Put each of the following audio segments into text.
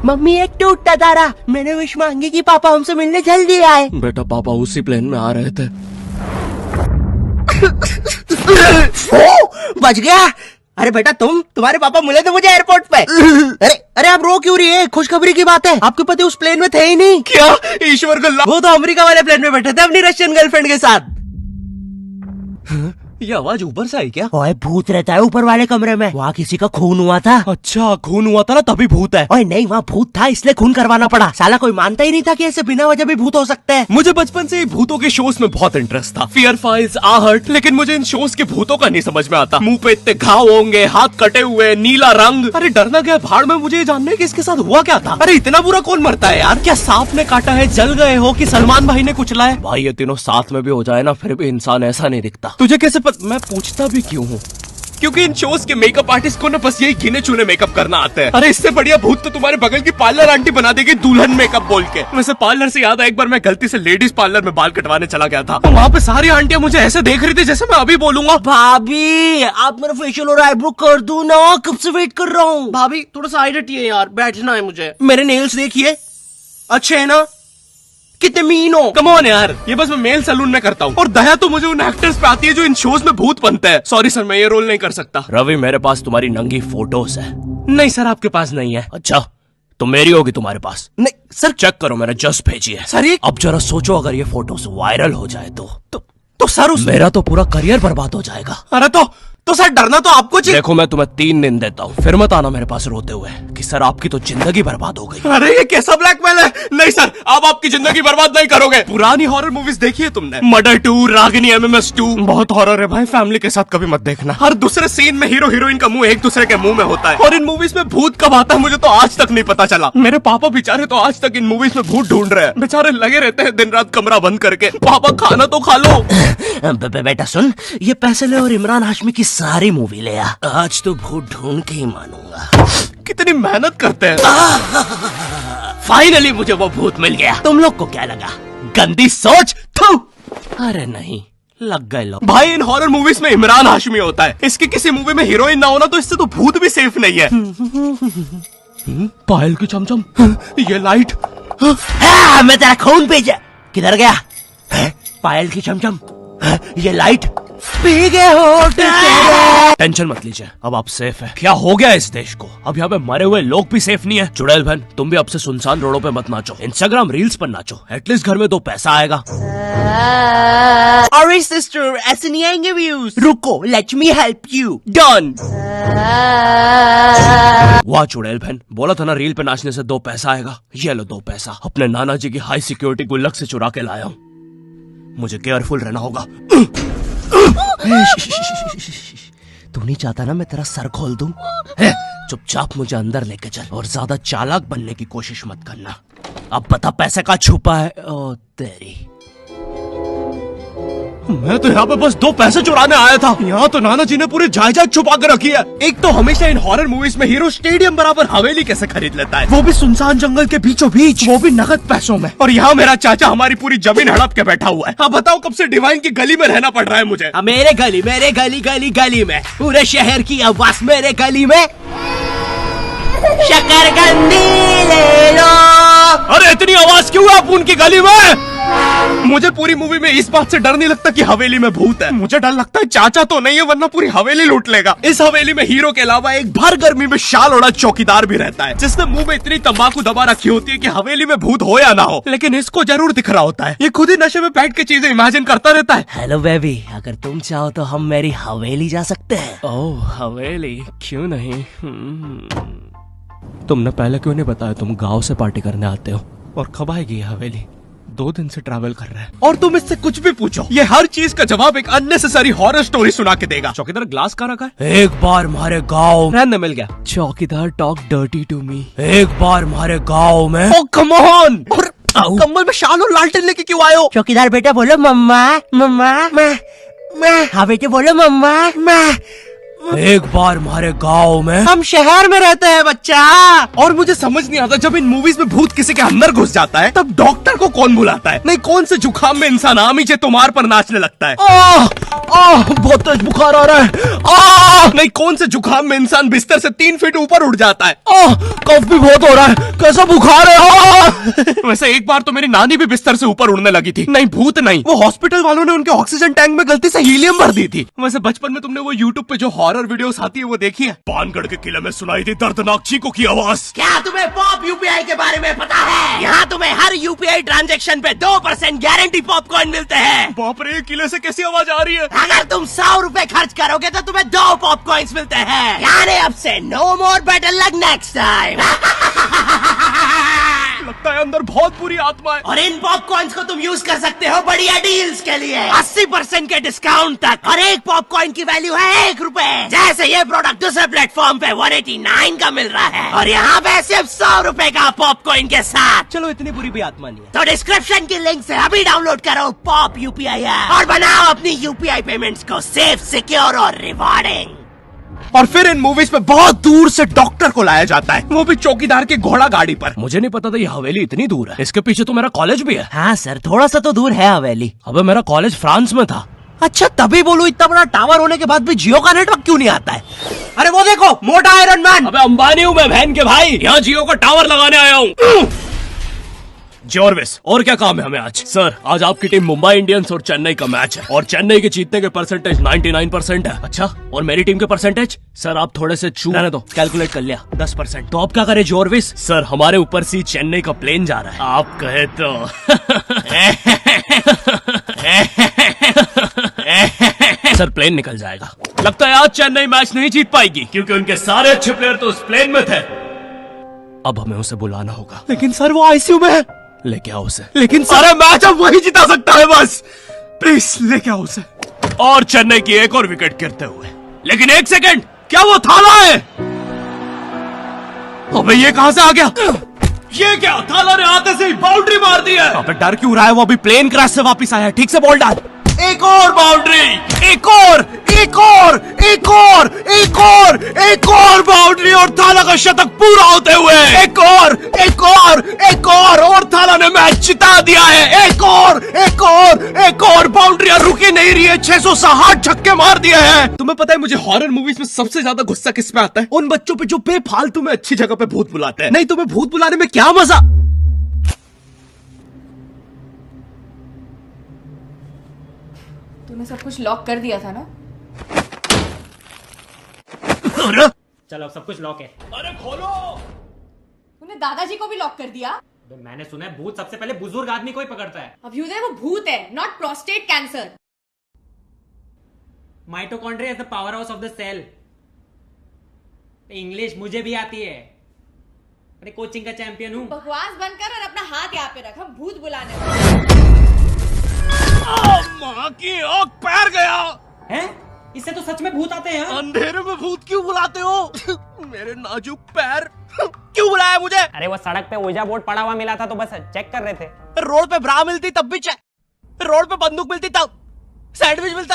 Mummy एक टूटता तारा, मैंने विश मांगी कि पापा हमसे मिलने जल्दी आए। बेटा पापा उसी प्लेन में आ रहे थे। बच गया। अरे बेटा तुम्हारे पापा मिले थे मुझे एयरपोर्ट पे। अरे आप रो क्यों रही है? खुशखबरी की बात है, आपके पति उस प्लेन में थे ही नहीं। क्या? ईश्वर को वो तो अमेरिका वाले प्लेन में बैठे थे अपनी रशियन गर्लफ्रेंड के साथ। ये आवाज ऊपर से आई क्या? ओए भूत रहता है ऊपर वाले कमरे में, वहाँ किसी का खून हुआ था। अच्छा खून हुआ था ना तभी भूत है। ओए नहीं, वहाँ भूत था इसलिए खून करवाना पड़ा। साला कोई मानता ही नहीं था कि ऐसे बिना वजह भी भूत हो सकते हैं। मुझे बचपन से ही भूतों के शोज में बहुत इंटरेस्ट था, फियर फाइल्स, आहट, लेकिन मुझे इन शोज के भूतों का नहीं समझ में आता। मुंह पे इतने घाव होंगे, हाथ कटे हुए, नीला रंग। अरे डरना क्या भाड़ में, मुझे ये जानना है कि इसके साथ हुआ क्या था। अरे इतना बुरा कौन मरता है यार? क्या सांप ने काटा है, जल गए हो कि सलमान भाई ने कुचला है? भाई ये तीनों साथ में भी हो जाए ना फिर भी इंसान ऐसा नहीं दिखता। तुझे कैसे मैं पूछता भी क्यों हूँ? क्योंकि इन शोज के मेकअप आर्टिस्ट को ना बस यही गिने चुने मेकअप करना आता है। अरे इससे बढ़िया भूत तो तुम्हारे बगल की पार्लर आंटी बना देगी दुल्हन मेकअप बोल के। वैसे पार्लर से याद है, एक बार मैं गलती से लेडीज पार्लर में बाल कटवाने चला गया था, तो वहाँ पे सारी आंटियां मुझे ऐसे देख रही थी जैसे मैं अभी बोलूंगा भाभी आप मेरा फेशियल और आईब्रो कर दो ना, कब से वेट कर रहा हूँ। भाभी थोड़ा सा साइड हटिए यार, बैठना है मुझे। मेरे नेल्स देखिए, अच्छे है ना? कितने मीन हो। कम ऑन यार, ये बस मैं मेल सैलून में करता हूँ। और दया तो मुझे उन एक्टर्स पे आती है जो इन शोज में भूत बनते हैं। सॉरी सर, मैं ये रोल नहीं कर सकता। रवि मेरे पास तुम्हारी नंगी फोटोज है। नहीं सर आपके पास नहीं है। अच्छा तो मेरी होगी तुम्हारे पास? नहीं सर। चेक करो, मैंने जस्ट भेजी है। सर अब जरा सोचो अगर ये फोटोज वायरल हो जाए तो सर मेरा तो पूरा करियर बर्बाद हो जाएगा। अरे तो सर डरना तो आपको चाहिए। देखो मैं तुम्हें 3 दिन देता हूँ, फिर मत आना मेरे पास रोते हुए कि सर आपकी तो जिंदगी बर्बाद हो गई। अरे ये कैसा ब्लैकमेल है? नहीं सर, आप आपकी जिंदगी बर्बाद नहीं करोगे। पुरानी हॉरर मूवीज देखी है तुमने? मर्डर 2, रागिनी, MMS 2, बहुत हॉरर है भाई, फैमिली के साथ कभी मत देखना। हर दूसरे सीन में हीरो हीरोइन का मुंह एक दूसरे के मुंह में होता है। और इन मूवीज में भूत कब आता है मुझे तो आज तक नहीं पता चला। मेरे पापा बेचारे तो आज तक इन मूवीज में भूत ढूंढ रहे हैं। बेचारे लगे रहते हैं दिन रात कमरा बंद करके। पापा खाना तो खा लो। बेटा सुन, ये पैसे ले और इमरान हाशमी की सारी मूवी ले आ। आज तो भूत ढूंढ के ही मानूंगा। कितनी मेहनत करते हैं। फाइनली मुझे वो भूत मिल गया। तुम लोग को क्या लगा? गंदी सोच। थू। अरे नहीं, लग गए लोग। भाई इन हॉरर मूवीज में इमरान हाशमी होता है, इसकी किसी मूवी में हीरोइन ना होना तो इससे तो भूत भी सेफ नहीं है। पायल की चमचम, ये लाइट। मैं तेरा खून भेजा। किधर गया? पायल की चमचम, ये लाइट पी गए हो। टेंशन मत लीजिए, अब आप सेफ है। क्या हो गया इस देश को? अब यहाँ पे मरे हुए लोग भी सेफ नहीं है। चुड़ैल बहन तुम भी अब से सुनसान रोडों पे मत नाचो, इंस्टाग्राम रील्स पर नाचो, एटलीस्ट घर में 2 पैसा आएगा। अरे सिस्टर ऐसे नहीं आएंगे व्यूज। रुको, let me help you. Done. वाह चुड़ैल बहन, बोला था ना रील पे नाचने से 2 पैसा आएगा। ये लो 2 पैसा, अपने नाना जी की हाई सिक्योरिटी गुल्लक से चुरा के लाया हूँ। मुझे केयरफुल रहना होगा। तू नहीं चाहता ना मैं तेरा सर खोल दूं? चुपचाप मुझे अंदर लेके चल और ज्यादा चालाक बनने की कोशिश मत करना। अब बता पैसे का छुपा है? ओ तेरी, मैं तो यहाँ पे बस 2 पैसे चुराने आया था। यहाँ तो नाना जी ने पूरी जायदाद छुपा कर रखी है। एक तो हमेशा इन हॉरर मूवीज में हीरो स्टेडियम बराबर हवेली कैसे खरीद लेता है, वो भी सुनसान जंगल के बीचों बीच, वो भी नगद पैसों में। और यहाँ मेरा चाचा हमारी पूरी जमीन हड़प के बैठा हुआ है। अब बताओ कब से डिवाइन की गली में रहना पड़ रहा है मुझे। मेरे गली में पूरे शहर की आवाज मेरे गली में। शकरकंदी ले लो। अरे इतनी आवाज क्यों है आप उनकी गली में? मुझे पूरी मूवी में इस बात से डर नहीं लगता कि हवेली में भूत है, मुझे डर लगता है चाचा तो नहीं है वरना पूरी हवेली लूट लेगा। इस हवेली में हीरो के अलावा एक भर गर्मी में शाल ओढ़ा चौकीदार भी रहता है, जिसने मुंह में इतनी तंबाकू दबा रखी होती है कि हवेली में भूत हो या ना हो, लेकिन इसको जरूर दिख रहा होता है। ये खुद ही नशे में बैठ के चीजें इमेजिन करता रहता है। हेलो बेबी, अगर तुम चाहो तो हम मेरी हवेली जा सकते हैं। ओह हवेली, क्यों नहीं? तुमने पहले क्यों नहीं बताया तुम गांव से पार्टी करने आते हो? और कब आएगी ये हवेली? 2 दिन से ट्रैवल कर रहा है। और तुम इससे कुछ भी पूछो, ये हर चीज का जवाब एक अननेसेसरी हॉरर स्टोरी सुना के देगा। चौकीदार ग्लास कहाँ रखा है? एक बार हमारे गाँव रहने मिल गया। चौकीदार टॉक डर्टी टू मी। एक बार हमारे गाँव में। ओ कम ऑन। और कंबल में शाल और लालटेन लेके क्यों आए हो? चौकीदार बेटा बोलो मम्मा मम्मा। मैं। हाँ बेटे बोलो मम्मा। मैं। एक बार हमारे गांव में हम शहर में रहते हैं बच्चा। और मुझे समझ नहीं आता, जब इन मूवीज में भूत किसी के अंदर घुस जाता है तब डॉक्टर को कौन बुलाता है? नहीं, कौन से जुकाम में इंसान आमीचे तुम्हार पर नाचने लगता है? बहुत तेज बुखार आ रहा है। नहीं, कौन से जुकाम में इंसान बिस्तर से 3 फीट ऊपर उठ जाता है? कफ भी बहुत हो रहा है, कैसा बुखार है? वैसे एक बार तो मेरी नानी भी बिस्तर से ऊपर उड़ने लगी थी। नहीं, भूत नहीं, वो हॉस्पिटल वालों ने उनके ऑक्सीजन टैंक में गलती से हीलियम भर दी थी। वैसे बचपन में तुमने वो यूट्यूब पे जो हॉरर वीडियोस आती है वो देखी है? पानगढ़ के किले में सुनाई थी दर्दनाक चीखों की आवाज। क्या तुम्हें पॉप यूपीआई के बारे में पता है? यहाँ तुम्हें हर यूपीआई ट्रांजैक्शन पे 2% गारंटी पॉपकॉर्न मिलते हैं। बाप रे, किले से कैसी आवाज आ रही है? अगर तुम 100 रुपए खर्च करोगे तो तुम्हें 2 पॉपकॉर्न्स मिलते हैं। यानी अब से no more better luck next time. लगता है अंदर बहुत बुरी आत्मा है। और इन पॉपकॉर्न्स को तुम यूज कर सकते हो बढ़िया डील्स के लिए, 80% के डिस्काउंट तक। और एक पॉपकॉर्न की वैल्यू है 1 रुपए। जैसे ये प्रोडक्ट दूसरे प्लेटफॉर्म पे 189 का मिल रहा है और यहाँ पे सिर्फ 100 रुपए का पॉपकॉर्न के साथ। चलो, इतनी बुरी भी आत्मा नहीं है। तो डिस्क्रिप्शन की लिंक से अभी डाउनलोड करो पॉप यूपीआई ऐप और बनाओ अपनी यूपीआई पेमेंट्स को सेफ, सिक्योर और रिवॉर्डिंग। और फिर इन मूवीज में बहुत दूर से डॉक्टर को लाया जाता है, वो भी चौकीदार की घोड़ा गाड़ी पर। मुझे नहीं पता था ये हवेली इतनी दूर है। इसके पीछे तो मेरा कॉलेज भी है। हाँ सर, थोड़ा सा तो दूर है हवेली। अबे मेरा कॉलेज फ्रांस में था। अच्छा, तभी बोलूं इतना बड़ा टावर होने के बाद भी जियो का नेटवर्क क्यों नहीं आता है? अरे वो देखो, मोटा आयरन मैन। अबे अंबानी हूँ मैं बहन के भाई, यहाँ जियो का टावर लगाने आया हूँ। जॉर्विस, और क्या काम है हमें आज? सर, आज आपकी टीम मुंबई इंडियंस और चेन्नई का मैच है और चेन्नई के जीतने के परसेंटेज 99% है। अच्छा, और मेरी टीम के परसेंटेज? सर आप थोड़े से रहने दो, कैलकुलेट कर लिया 10%। तो आप क्या करें जॉर्विस? सर हमारे ऊपर से चेन्नई का प्लेन जा रहा है। आप कहे तो सर प्लेन निकल जाएगा। लगता है आज चेन्नई मैच नहीं जीत पाएगी क्योंकि उनके सारे अच्छे प्लेयर तो उस प्लेन में थे। अब हमें उसे बुलाना होगा। लेकिन सर वो आईसीयू में है। लेके आओ उसे। लेकिन सारा मैच अब वही जिता सकता है, बस प्लीज लेके आओ उसे। और चेन्नई की एक और विकेट गिरते हुए। लेकिन एक सेकंड, क्या वो थाला है? अबे ये कहां से आ गया? ये क्या, थाला ने आते से ही बाउंड्री मार दी है। अबे डर क्यों रहा है? वो अभी प्लेन क्रैश से वापस आया है। ठीक से बॉल डाल। एक और बाउंड्री, एक और, एक और, एक और, एक और, एक और बाउंड्री और थाला का शतक पूरा होते हुए एक और, एक और, एक और थाला ने मैच जिता दिया है। एक और, एक और, एक और बाउंड्री रुकी नहीं रही है। 660 छक्के मार दिए हैं। तुम्हें पता है मुझे हॉरर मूवीज में सबसे ज्यादा गुस्सा किस पे आता है? उन बच्चों पे जो बेफालतू में अच्छी जगह पे भूत बुलाते हैं। नहीं, तुम्हें भूत बुलाने में क्या मजा? तूने सब कुछ लॉक कर दिया था ना? चलो अब सब कुछ लॉक है। अरे खोलो। तूने दादाजी को भी लॉक कर दिया? मैंने सुना है भूत सबसे पहले बुजुर्ग आदमी को ही पकड़ता है। अभ्युदय, वो भूत है, not prostate cancer. Mitochondria is the power house of the cell. English मुझे भी आती है, अरे कोचिंग का चैंपियन हूँ। बकवास बंद कर और अपना हाथ यहाँ पे रख, हम भूत बुलाने वाले। माँ की आँख पैर गया। हैं? इससे तो सच में भूत आते हैं। अंधेरे में भूत क्यों बुलाते हो? मेरे नाजुक पैर क्यों बुलाया मुझे? अरे वो सड़क पे ओजा बोर्ड पड़ा हुआ मिला था तो बस चेक कर रहे थे। रोड पे ब्रा मिलती तब भी चेक, रोड पे बंदूक मिलती तब, सैंडविच मिलता।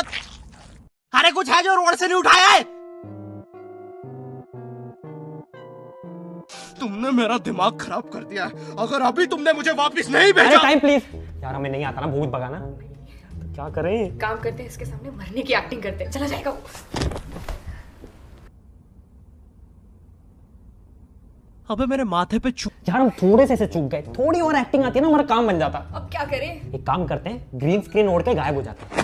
अरे कुछ है जो रोड से नहीं उठाया है? तुमने मेरा दिमाग खराब कर दिया है। अगर अभी तुमने मुझे वापस नहीं भेजा। टाइम प्लीज यार, हमें नहीं आता ना भूत भगाना, तो क्या करें? काम करते हैं, इसके सामने मरने की एक्टिंग करते हैं। चला जाएगा वो। अबे मेरे माथे पे यार हम थोड़े से चूक गए, थोड़ी और एक्टिंग आती है ना हमारा काम बन जाता। अब क्या करें? एक काम करते हैं, ग्रीन स्क्रीन ओढ़ के गायब हो जाते हैं।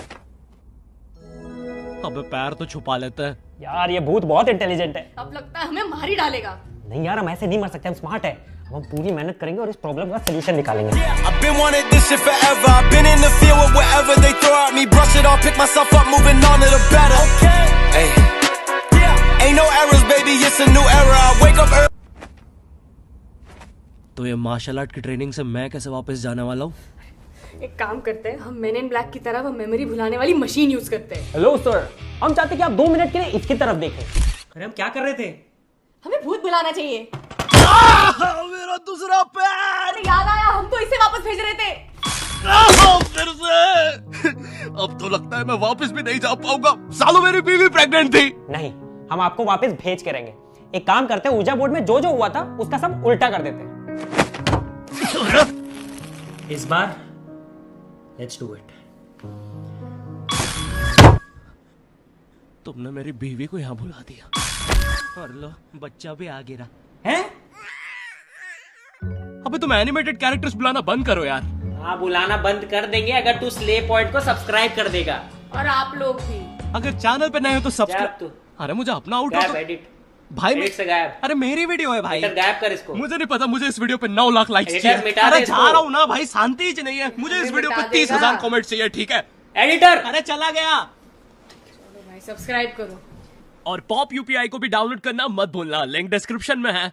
अबे पैर तो छुपा लेते हैं। यार ये भूत बहुत इंटेलिजेंट है। अब लगता है हमें मार ही डालेगा। नहीं यार, हम ऐसे नहीं मर सकते, हम स्मार्ट है। अब हम पूरी मेहनत करेंगे और इस प्रॉब्लम का सलूशन निकालेंगे। I've been wanting this shit forever. I've been in the field with whatever they throw at me. Brush it off, pick myself up, moving on to the better. Hey, ain't no errors, baby. It's a new era. I wake up early. तो ये martial art की training से मैं कैसे वापस जाने वाला हूँ? एक काम करते हैं, हम मेन इन ब्लैक की तरह वो मेमोरी भुलाने वाली मशीन यूज करते हैं। हेलो सर, हम चाहते कि आप 2 मिनट के लिए इसकी तरफ देखें। अरे हम क्या कर रहे थे? हमें भूत बुलाना चाहिए। मेरा दूसरा पैर। अरे याद आया, हम तो इसे वापस भेज रहे थे। फिर से। अब तो लगता है मैं वापस भी नहीं जा पाऊंगा। सालों मेरी बीवी प्रेग्नेंट थी। नहीं, हम आपको वापस भेज के रहेंगे। एक काम करते हैं, ऊर्जा बोर्ड में जो जो हुआ था उसका सब उल्टा कर देते हैं। इस बार लेट्स डू इट। तुमने मेरी बीवी को यहाँ बुला दिया और लो बच्चा भी आ गिरा हैं? अबे तुम एनिमेटेड कैरेक्टर्स बुलाना बंद करो यार। हाँ, बुलाना बंद कर देंगे अगर तू स्ले पॉइंट को सब्सक्राइब कर देगा। और आप लोग भी। अगर चैनल पे नए हो तो गायब सब्सक्राइब। तू। अरे मुझे अपना आउट गायब एडिट। भाई एडिट से गायब। अरे मेरी वीडियो है भाई। एडिटर गायब कर इसको। मुझे नहीं पता, मुझे इस वीडियो पे 9 लाख लाइक्स एडिटर चाहिए। मिटा दे अरे इसको। जा रहा हूँ ना भाई, शांति ही नहीं है। मुझे इस वीडियो पे मिटा 30,000 देगा। कमेंट चाहिए, ठीक है? एडिटर। अरे चला गया। भाई सब्सक्राइब करो। और पॉप यूपीआई को भी डाउनलोड करना मत भूलना, लिंक डिस्क्रिप्शन में है।